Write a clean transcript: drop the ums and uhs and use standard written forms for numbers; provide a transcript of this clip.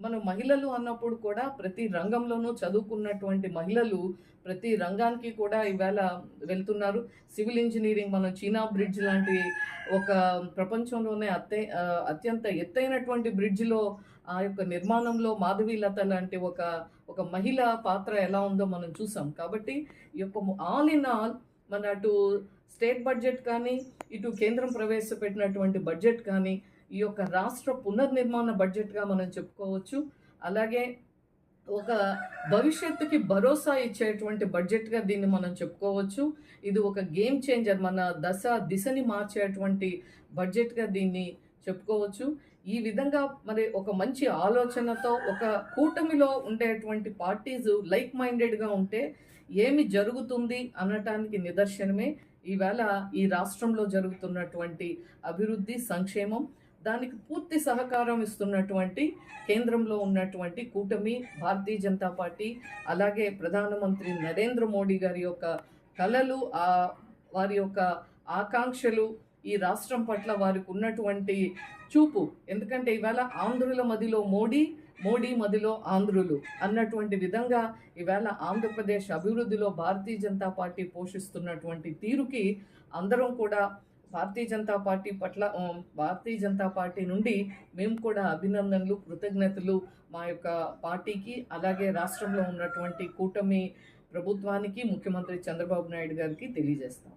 మనం మహిళలు అన్నప్పుడు కూడా ప్రతి రంగంలోనూ చదువుకున్నటువంటి మహిళలు ప్రతి రంగానికి కూడా ఈవేళ వెళ్తున్నారు. సివిల్ ఇంజినీరింగ్ మనం చీనా బ్రిడ్జ్ లాంటి ఒక ప్రపంచంలోనే అత్యంత ఎత్తైనటువంటి బ్రిడ్జ్‌లో ఆ యొక్క నిర్మాణంలో మాధవీలత లాంటి ఒక మహిళ పాత్ర ఎలా ఉందో మనం చూసాం. కాబట్టి ఈ యొక్క ఆల్ ఇన్ ఆల్ మన అటు స్టేట్ బడ్జెట్ కానీ, ఇటు కేంద్రం ప్రవేశపెట్టినటువంటి బడ్జెట్ కానీ, ఈ యొక్క రాష్ట్ర పునర్నిర్మాణ బడ్జెట్‌గా మనం చెప్పుకోవచ్చు. అలాగే ఒక భవిష్యత్తుకి భరోసా ఇచ్చేటువంటి బడ్జెట్‌గా దీన్ని మనం చెప్పుకోవచ్చు. ఇది ఒక గేమ్ చేంజర్, మన దిశని మార్చేటువంటి బడ్జెట్‌గా దీన్ని చెప్పుకోవచ్చు. ఈ విధంగా మరి ఒక మంచి ఆలోచనతో ఒక కూటమిలో ఉండేటువంటి పార్టీస్ లైక్ మైండెడ్‌గా ఉంటే ఏమి జరుగుతుంది అనటానికి నిదర్శనమే ఈవేళ ఈ రాష్ట్రంలో జరుగుతున్నటువంటి అభివృద్ధి, సంక్షేమం. దానికి పూర్తి సహకారం ఇస్తున్నటువంటి కేంద్రంలో ఉన్నటువంటి కూటమి, భారతీయ జనతా పార్టీ, అలాగే ప్రధానమంత్రి నరేంద్ర మోడీ గారి యొక్క కలలు, వారి యొక్క ఆకాంక్షలు, ఈ రాష్ట్రం పట్ల వారికి ఉన్నటువంటి చూపు. ఎందుకంటే ఈవేళ ఆంధ్రుల మదిలో మోడీ, మోడీ మదిలో ఆంధ్రులు అన్నటువంటి విధంగా ఈవేళ ఆంధ్రప్రదేశ్ అభివృద్ధిలో భారతీయ జనతా పార్టీ పోషిస్తున్నటువంటి తీరుకి అందరం కూడా భారతీయ జనతా పార్టీ పట్ల, భారతీయ జనతా పార్టీ నుండి మేము కూడా అభినందనలు, కృతజ్ఞతలు మా యొక్క పార్టీకి, అలాగే రాష్ట్రంలో ఉన్నటువంటి కూటమి ప్రభుత్వానికి, ముఖ్యమంత్రి చంద్రబాబు నాయుడు గారికి తెలియజేస్తాం.